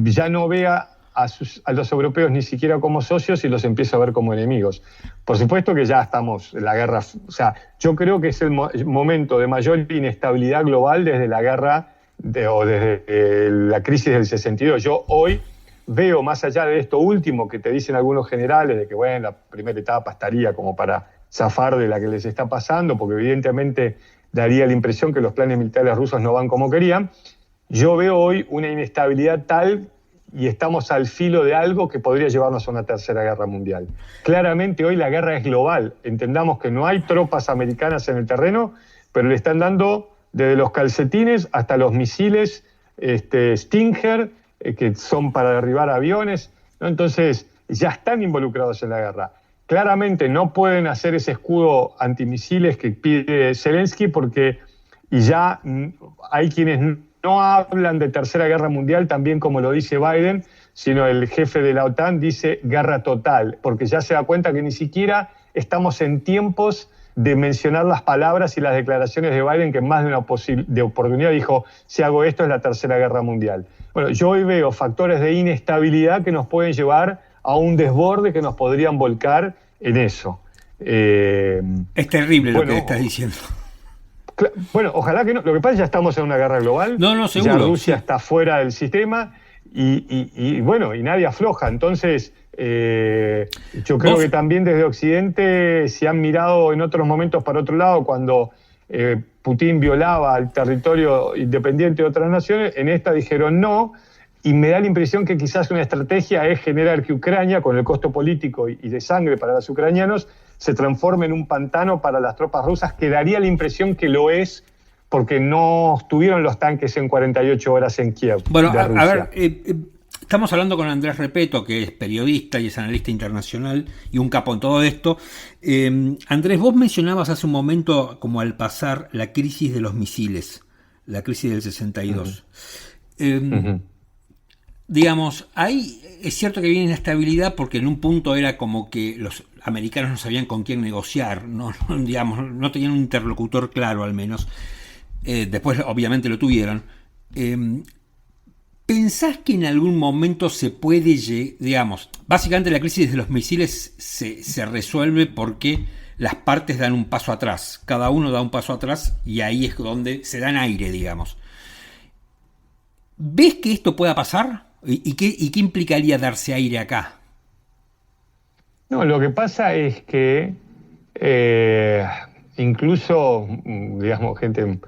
ya no vea a los europeos ni siquiera como socios y los empieza a ver como enemigos. Por supuesto que ya estamos en la guerra. O sea, yo creo que es el momento de mayor inestabilidad global desde la guerra o desde la crisis del 62. Yo hoy veo, más allá de esto último que te dicen algunos generales, de que bueno, la primera etapa estaría como para zafar de la que les está pasando, porque evidentemente daría la impresión que los planes militares rusos no van como querían. Yo veo hoy una inestabilidad tal y estamos al filo de algo que podría llevarnos a una tercera guerra mundial. Claramente hoy la guerra es global. Entendamos que no hay tropas americanas en el terreno, pero le están dando desde los calcetines hasta los misiles Stinger, que son para derribar aviones, ¿no? Entonces ya están involucrados en la guerra. Claramente no pueden hacer ese escudo antimisiles que pide Zelensky y ya hay quienes no hablan de tercera guerra mundial, también como lo dice Biden, sino el jefe de la OTAN dice guerra total, porque ya se da cuenta que ni siquiera estamos en tiempos de mencionar las palabras y las declaraciones de Biden, que en más de una oportunidad dijo, si hago esto es la tercera guerra mundial. Bueno, yo hoy veo factores de inestabilidad que nos pueden llevar a un desborde que nos podrían volcar en eso. Es terrible lo que estás diciendo. Bueno, ojalá que no. Lo que pasa es que ya estamos en una guerra global. No, seguro. Ya Rusia está fuera del sistema y bueno, y nadie afloja. Entonces, yo creo que también desde Occidente se han mirado en otros momentos para otro lado cuando Putin violaba el territorio independiente de otras naciones. En esta dijeron no. Y me da la impresión que quizás una estrategia es generar que Ucrania, con el costo político y de sangre para los ucranianos, se transforme en un pantano para las tropas rusas, que daría la impresión que lo es, porque no estuvieron los tanques en 48 horas en Kiev. Bueno, a ver, estamos hablando con Andrés Repetto, que es periodista y es analista internacional y un capo en todo esto. Andrés, vos mencionabas hace un momento, como al pasar, la crisis de los misiles, la crisis del 62. Digamos, ahí es cierto que viene inestabilidad porque en un punto era como que los americanos no sabían con quién negociar, digamos, no tenían un interlocutor claro al menos. Después obviamente lo tuvieron. ¿Pensás que en algún momento se puede, digamos, básicamente la crisis de los misiles se resuelve porque las partes dan un paso atrás, cada uno da un paso atrás y ahí es donde se dan aire, digamos? ¿Ves que esto pueda pasar? ¿Y qué implicaría darse aire acá? No, lo que pasa es que incluso, digamos, gente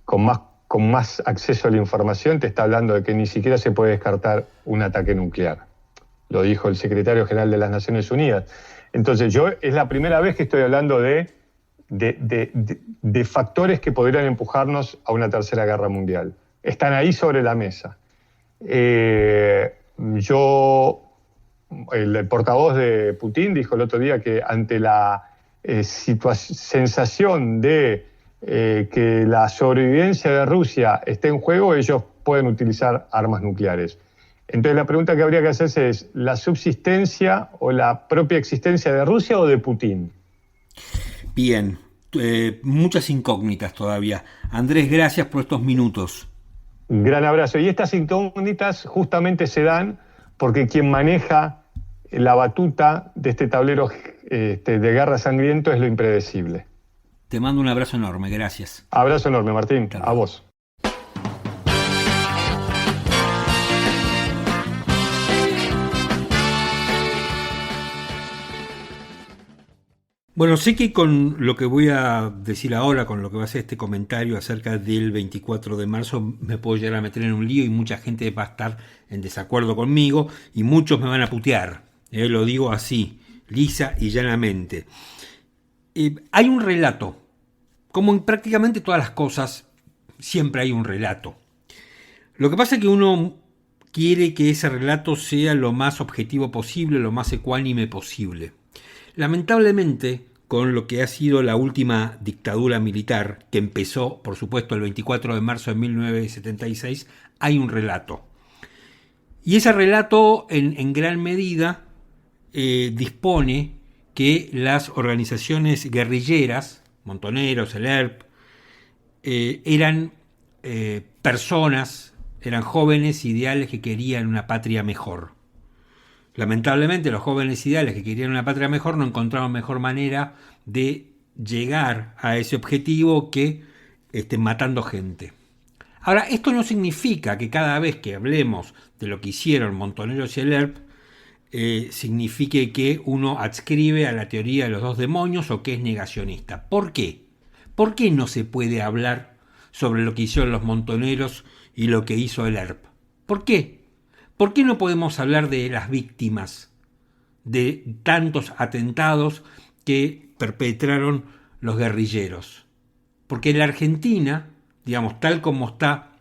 con más acceso a la información te está hablando de que ni siquiera se puede descartar un ataque nuclear. Lo dijo el secretario general de las Naciones Unidas. Entonces es la primera vez que estoy hablando de factores que podrían empujarnos a una tercera guerra mundial. Están ahí sobre la mesa. El portavoz de Putin dijo el otro día que ante la sensación de que la sobrevivencia de Rusia esté en juego, ellos pueden utilizar armas nucleares. Entonces la pregunta que habría que hacerse es, ¿la subsistencia o la propia existencia de Rusia o de Putin? Bien, muchas incógnitas todavía. Andrés, gracias por estos minutos. Un gran abrazo. Y estas incógnitas justamente se dan porque quien maneja la batuta de este tablero de guerra sangriento es lo impredecible. Te mando un abrazo enorme, gracias. Abrazo enorme, Martín, a vos. Bueno, sé que con lo que voy a decir ahora, con lo que va a ser este comentario acerca del 24 de marzo, me puedo llegar a meter en un lío y mucha gente va a estar en desacuerdo conmigo y muchos me van a putear. Lo digo así, lisa y llanamente. Hay un relato. Como en prácticamente todas las cosas, siempre hay un relato. Lo que pasa es que uno quiere que ese relato sea lo más objetivo posible, lo más ecuánime posible. Lamentablemente, con lo que ha sido la última dictadura militar, que empezó, por supuesto, el 24 de marzo de 1976, hay un relato. Y ese relato, en gran medida, dispone que las organizaciones guerrilleras, Montoneros, el ERP, eran personas, eran jóvenes ideales que querían una patria mejor. Lamentablemente, los jóvenes ideales que querían una patria mejor no encontraron mejor manera de llegar a ese objetivo que matando gente. Ahora, esto no significa que cada vez que hablemos de lo que hicieron Montoneros y el ERP, signifique que uno adscribe a la teoría de los dos demonios o que es negacionista. ¿Por qué? ¿Por qué no se puede hablar sobre lo que hicieron los Montoneros y lo que hizo el ERP? ¿Por qué? ¿Por qué no podemos hablar de las víctimas de tantos atentados que perpetraron los guerrilleros? Porque en la Argentina, digamos, tal como está,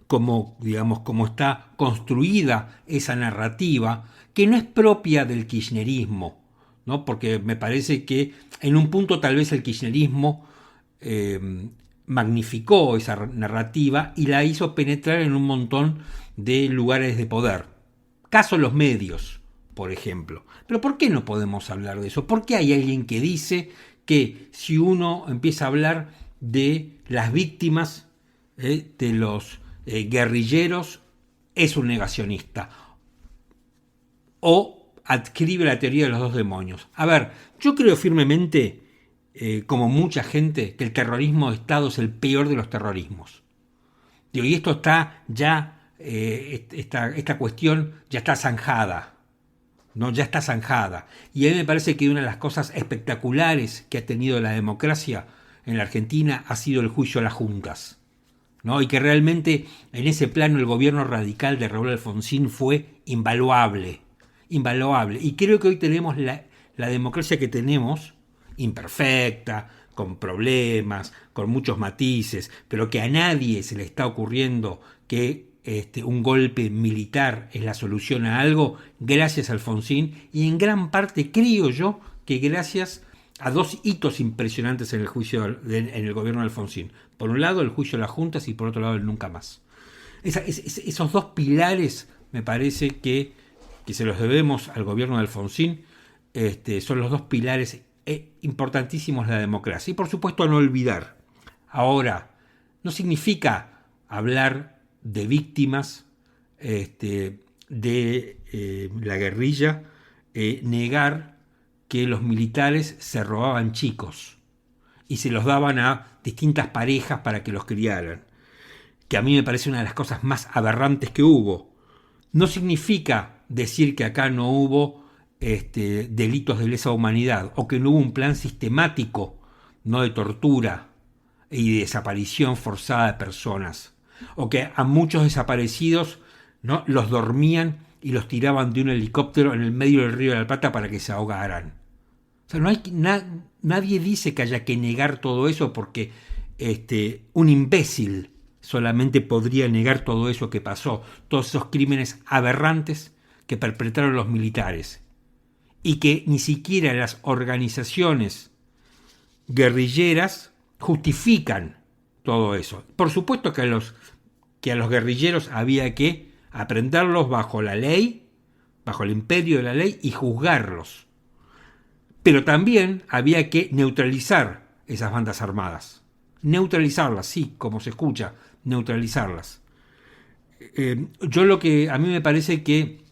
como está construida esa narrativa, que no es propia del kirchnerismo, ¿no? Porque me parece que en un punto tal vez el kirchnerismo magnificó esa narrativa y la hizo penetrar en un montón de lugares de poder. Caso los medios, por ejemplo. Pero ¿por qué no podemos hablar de eso? ¿Por qué hay alguien que dice que si uno empieza a hablar de las víctimas de los guerrilleros es un negacionista? O adscribe la teoría de los dos demonios. A ver, yo creo firmemente, como mucha gente, que el terrorismo de Estado es el peor de los terrorismos. Y esto está ya, esta cuestión ya está zanjada, ¿no? Ya está zanjada. Y a mí me parece que una de las cosas espectaculares que ha tenido la democracia en la Argentina ha sido el juicio a las juntas, ¿no? Y que realmente en ese plano el gobierno radical de Raúl Alfonsín fue invaluable. Y creo que hoy tenemos la democracia que tenemos, imperfecta, con problemas, con muchos matices, pero que a nadie se le está ocurriendo que un golpe militar es la solución a algo, gracias a Alfonsín, y en gran parte creo yo que gracias a dos hitos impresionantes en el juicio, en el gobierno de Alfonsín. Por un lado el juicio a las juntas y por otro lado el nunca más. Esos dos pilares me parece que se los debemos al gobierno de Alfonsín, son los dos pilares importantísimos de la democracia. Y por supuesto a no olvidar. Ahora, no significa hablar de víctimas de la guerrilla, negar que los militares se robaban chicos y se los daban a distintas parejas para que los criaran, que a mí me parece una de las cosas más aberrantes que hubo. No significa decir que acá no hubo delitos de lesa humanidad o que no hubo un plan sistemático, no, de tortura y de desaparición forzada de personas, o que a muchos desaparecidos, ¿no?, los dormían y los tiraban de un helicóptero en el medio del río de la Plata para que se ahogaran. O sea, no hay nadie dice que haya que negar todo eso, porque un imbécil solamente podría negar todo eso que pasó, todos esos crímenes aberrantes que perpetraron los militares, y que ni siquiera las organizaciones guerrilleras justifican todo eso. Por supuesto que a los guerrilleros había que aprenderlos bajo la ley, bajo el imperio de la ley, y juzgarlos. Pero también había que neutralizar esas bandas armadas. Neutralizarlas, sí, como se escucha, neutralizarlas. A mí me parece que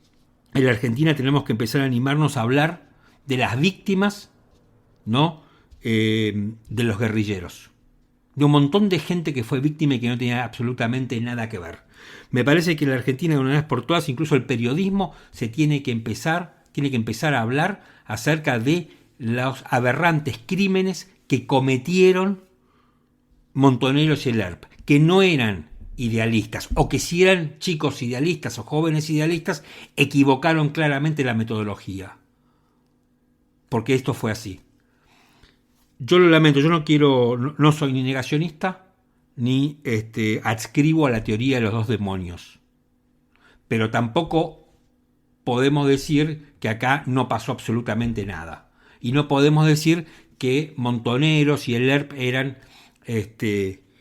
en la Argentina tenemos que empezar a animarnos a hablar de las víctimas, ¿no? De los guerrilleros, de un montón de gente que fue víctima y que no tenía absolutamente nada que ver. Me parece que en la Argentina, de una vez por todas, incluso el periodismo tiene que empezar a hablar acerca de los aberrantes crímenes que cometieron Montoneros y el ERP, que no eran idealistas, o que si eran chicos idealistas o jóvenes idealistas, equivocaron claramente la metodología. Porque esto fue así. Yo lo lamento, yo no soy ni negacionista, ni adscribo a la teoría de los dos demonios. Pero tampoco podemos decir que acá no pasó absolutamente nada. Y no podemos decir que Montoneros y el ERP eran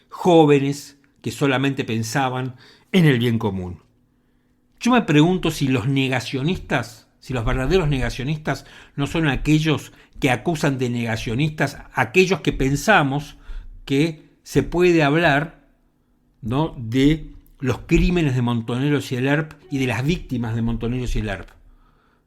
jóvenes que solamente pensaban en el bien común. Yo me pregunto si los verdaderos negacionistas no son aquellos que acusan de negacionistas aquellos que pensamos que se puede hablar, ¿no?, de los crímenes de Montoneros y el ERP y de las víctimas de Montoneros y el ERP,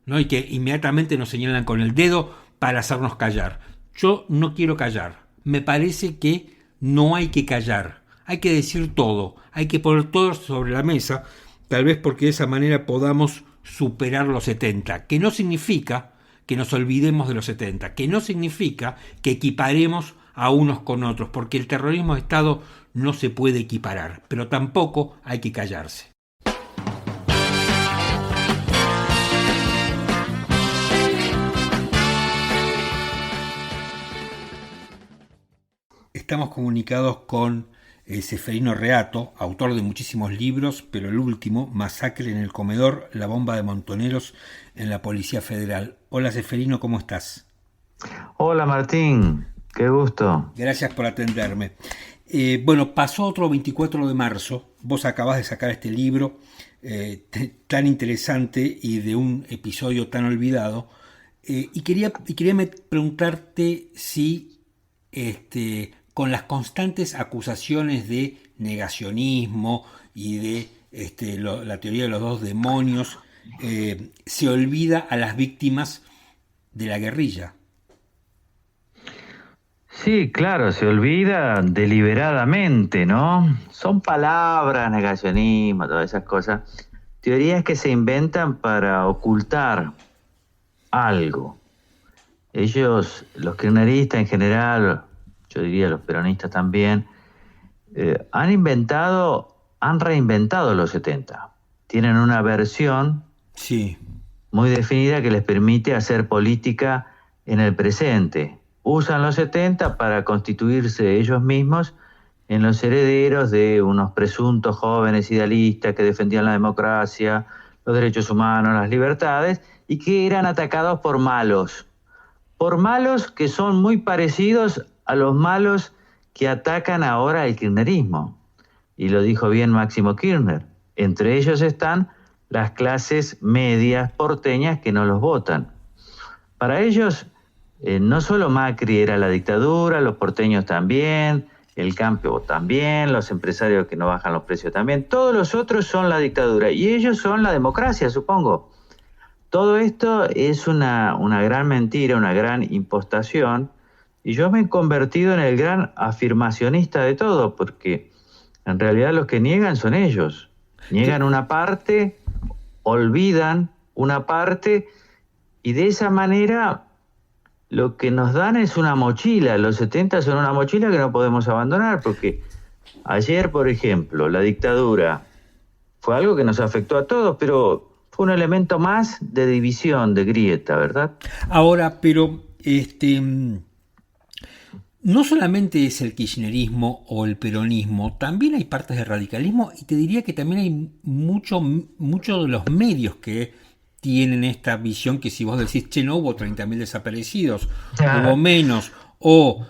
¿no?, y que inmediatamente nos señalan con el dedo para hacernos callar. Yo no quiero callar. Me parece que no hay que callar. Hay que decir todo. Hay que poner todo sobre la mesa, tal vez porque de esa manera podamos superar los 70, que no significa que nos olvidemos de los 70, que no significa que equiparemos a unos con otros, porque el terrorismo de Estado no se puede equiparar, pero tampoco hay que callarse. Estamos comunicados con Ceferino Reato, autor de muchísimos libros, pero el último, Masacre en el Comedor, la bomba de Montoneros en la Policía Federal. Hola Ceferino, ¿cómo estás? Hola Martín, qué gusto. Gracias por atenderme. Pasó otro 24 de marzo, vos acabás de sacar este libro tan interesante y de un episodio tan olvidado, y quería preguntarte si con las constantes acusaciones de negacionismo y de la teoría de los dos demonios, se olvida a las víctimas de la guerrilla. Sí, claro, se olvida deliberadamente, ¿no? Son palabras, negacionismo, todas esas cosas. Teorías que se inventan para ocultar algo. Ellos, los kirchneristas en general, yo diría los peronistas también, han reinventado los 70. Tienen una versión muy definida que les permite hacer política en el presente. Usan los 70 para constituirse ellos mismos en los herederos de unos presuntos jóvenes idealistas que defendían la democracia, los derechos humanos, las libertades, y que eran atacados por malos que son muy parecidos a los malos que atacan ahora el kirchnerismo. Y lo dijo bien Máximo Kirchner. Entre ellos están las clases medias porteñas que no los votan. Para ellos, no solo Macri era la dictadura, los porteños también, el campo también, los empresarios que no bajan los precios también. Todos los otros son la dictadura y ellos son la democracia, supongo. Todo esto es una gran mentira, una gran impostación. Y yo me he convertido en el gran afirmacionista de todo, porque en realidad los que niegan son ellos. Niegan una parte, olvidan una parte, y de esa manera lo que nos dan es una mochila. Los 70 son una mochila que no podemos abandonar, porque ayer, por ejemplo, la dictadura fue algo que nos afectó a todos, pero fue un elemento más de división, de grieta, ¿verdad? Ahora, pero no solamente es el kirchnerismo o el peronismo, también hay partes del radicalismo, y te diría que también hay mucho de los medios que tienen esta visión, que si vos decís, no hubo 30.000 desaparecidos, hubo menos, o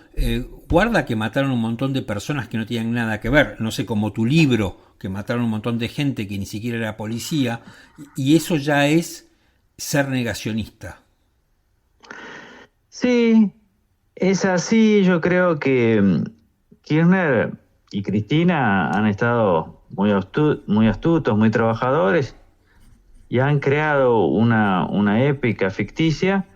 guarda que mataron un montón de personas que no tienen nada que ver, no sé, como tu libro, que mataron un montón de gente que ni siquiera era policía, y eso ya es ser negacionista. Sí, es así. Yo creo que Kirchner y Cristina han estado muy astutos, muy trabajadores, y han creado una épica ficticia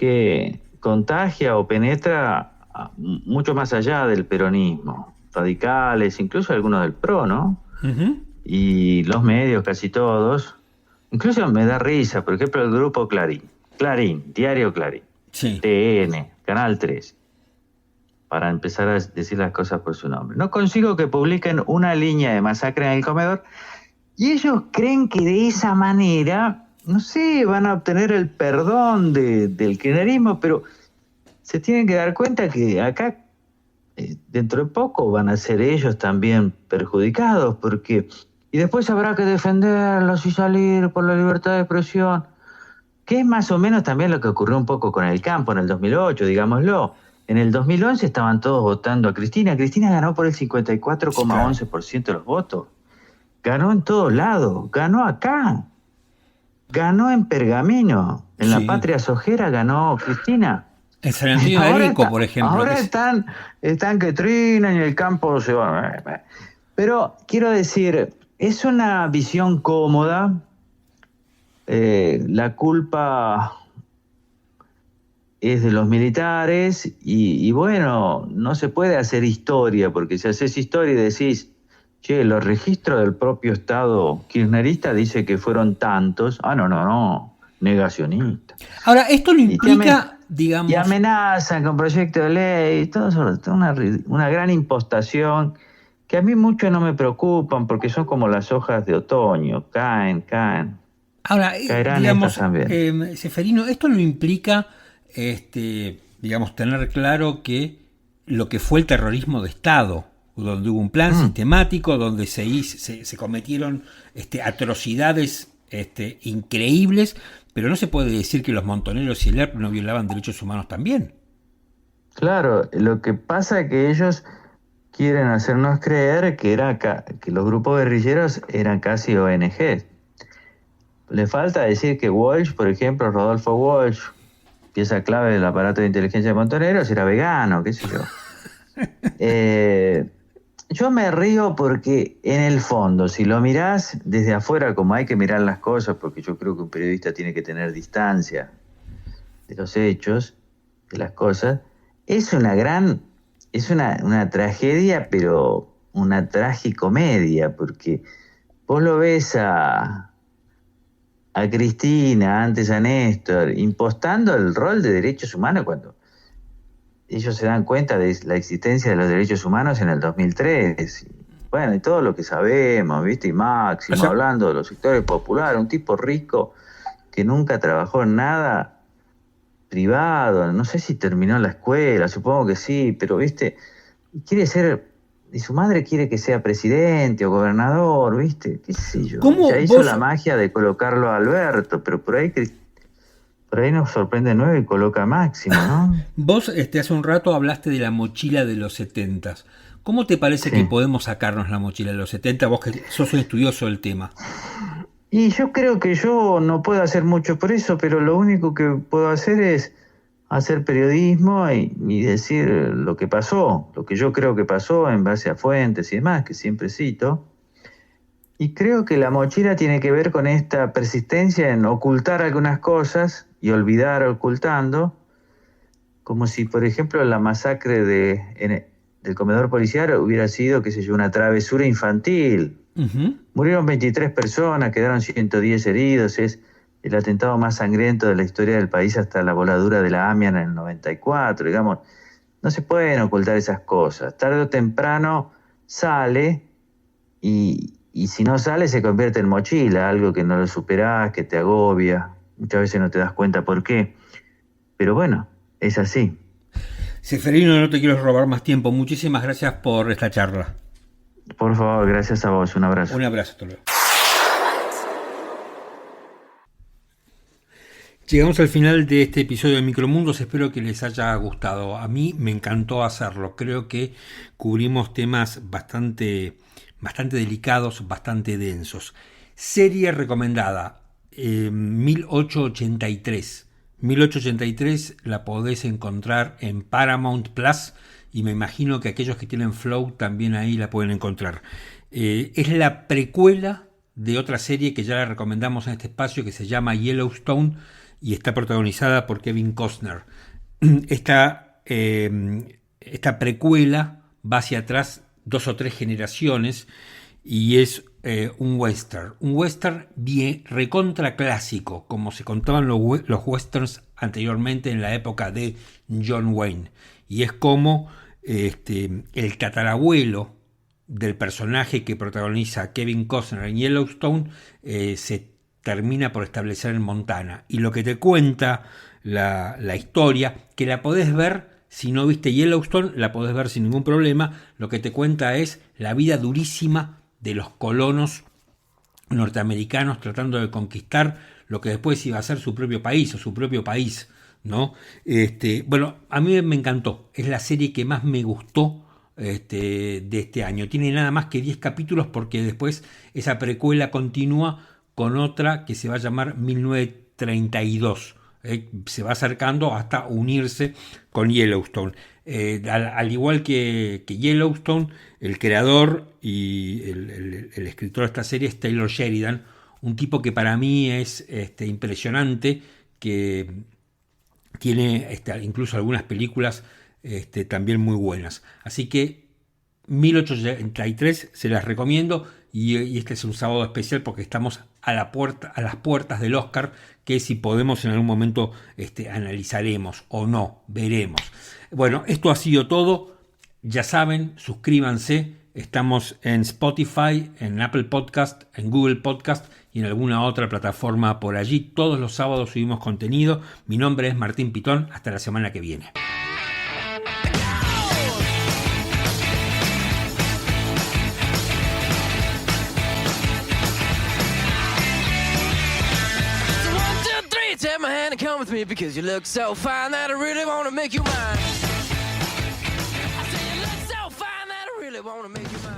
que contagia o penetra mucho más allá del peronismo. Radicales, incluso algunos del PRO, ¿no? Uh-huh. Y los medios, casi todos. Incluso me da risa, por ejemplo, el grupo Clarín, Diario Clarín, sí. TN, Canal 3, para empezar a decir las cosas por su nombre. No consigo que publiquen una línea de masacre en el comedor y ellos creen que de esa manera, no sé, van a obtener el perdón del kirchnerismo, pero se tienen que dar cuenta que acá, dentro de poco, van a ser ellos también perjudicados, porque... Y después habrá que defenderlos y salir por la libertad de expresión, que es más o menos también lo que ocurrió un poco con el campo en el 2008, digámoslo. En el 2011 estaban todos votando a Cristina. Cristina ganó por el 54,11% de los votos. Ganó en todos lados. Ganó acá. Ganó en Pergamino. En la Patria Sojera ganó Cristina. En San Antonio de Arico, por ejemplo. Ahora están que trinan y el campo se va. Pero quiero decir, es una visión cómoda. La culpa es de los militares y bueno, no se puede hacer historia, porque si haces historia y decís, che, los registros del propio Estado kirchnerista dice que fueron tantos. No, negacionista. Ahora, esto no implica, digamos... Y amenazan con proyecto de ley, todo eso, una gran impostación que a mí mucho no me preocupan porque son como las hojas de otoño, caen. Ahora, caerán digamos, estas también. Seferino, esto no implica, digamos, tener claro que lo que fue el terrorismo de Estado, donde hubo un plan sistemático, donde se cometieron atrocidades increíbles, pero no se puede decir que los montoneros y el ERP no violaban derechos humanos también. Claro, lo que pasa es que ellos quieren hacernos creer que los grupos guerrilleros eran casi ONGs. Le falta decir que Walsh, por ejemplo, Rodolfo Walsh, pieza clave del aparato de inteligencia de Montoneros, era vegano, qué sé yo. Yo me río porque, en el fondo, si lo mirás desde afuera, como hay que mirar las cosas, porque yo creo que un periodista tiene que tener distancia de los hechos, de las cosas, es una tragedia, pero una tragicomedia, porque vos lo ves a Cristina, antes a Néstor, impostando el rol de derechos humanos cuando ellos se dan cuenta de la existencia de los derechos humanos en el 2003. Bueno, y todo lo que sabemos, ¿viste? Y Máximo hablando de los sectores populares, un tipo rico que nunca trabajó en nada privado, no sé si terminó la escuela, supongo que sí, pero, ¿viste? Quiere ser... Y su madre quiere que sea presidente o gobernador, ¿viste? ¿Qué sé yo? Ya hizo la magia de colocarlo a Alberto, pero por ahí nos sorprende nuevo y coloca a Máximo, ¿no? Vos hace un rato hablaste de la mochila de los 70. ¿Cómo te parece que podemos sacarnos la mochila de los 70? Vos que sos un estudioso del tema. Y yo creo que yo no puedo hacer mucho por eso, pero lo único que puedo hacer es hacer periodismo y decir lo que pasó, lo que yo creo que pasó en base a fuentes y demás, que siempre cito. Y creo que la mochila tiene que ver con esta persistencia en ocultar algunas cosas y olvidar ocultando, como si, por ejemplo, la masacre del comedor policial hubiera sido, qué sé yo, una travesura infantil. Uh-huh. Murieron 23 personas, quedaron 110 heridos, es el atentado más sangriento de la historia del país hasta la voladura de la AMIA en el 94, digamos. No se pueden ocultar esas cosas. Tarde o temprano sale y si no sale se convierte en mochila, algo que no lo superás, que te agobia. Muchas veces no te das cuenta por qué. Pero bueno, es así. Seferino, no te quiero robar más tiempo. Muchísimas gracias por esta charla. Por favor, gracias a vos. Un abrazo. Un abrazo, hasta luego. Llegamos al final de este episodio de Micromundos, espero que les haya gustado. A mí me encantó hacerlo, creo que cubrimos temas bastante delicados, bastante densos. Serie recomendada, 1883. 1883 la podés encontrar en Paramount Plus y me imagino que aquellos que tienen Flow también ahí la pueden encontrar. Es la precuela de otra serie que ya la recomendamos en este espacio que se llama Yellowstone, y está protagonizada por Kevin Costner. Esta precuela va hacia atrás 2 o 3 generaciones y es un western bien recontra clásico, como se contaban los westerns anteriormente en la época de John Wayne, y es como el tatarabuelo del personaje que protagoniza Kevin Costner en Yellowstone se termina por establecer en Montana, y lo que te cuenta la historia, que la podés ver si no viste Yellowstone, la podés ver sin ningún problema, lo que te cuenta es la vida durísima de los colonos norteamericanos tratando de conquistar lo que después iba a ser su propio país o su propio país, ¿no? Bueno, a mí me encantó, es la serie que más me gustó de este año. Tiene nada más que 10 capítulos porque después esa precuela continúa con otra que se va a llamar 1932. Se va acercando hasta unirse con Yellowstone. Al igual que Yellowstone, el creador y el escritor de esta serie es Taylor Sheridan, un tipo que para mí es impresionante, que tiene incluso algunas películas también muy buenas. Así que 1883 se las recomiendo, y este es un sábado especial porque estamos a las puertas del Oscar, que si podemos en algún momento analizaremos o no, veremos. Bueno, esto ha sido todo. Ya saben, suscríbanse. Estamos en Spotify, en Apple Podcast, en Google Podcast y en alguna otra plataforma por allí. Todos los sábados subimos contenido. Mi nombre es Martín Pitón. Hasta la semana que viene. Take my hand and come with me because you look so fine that I really want to make you mine. I say you look so fine that I really want to make you mine.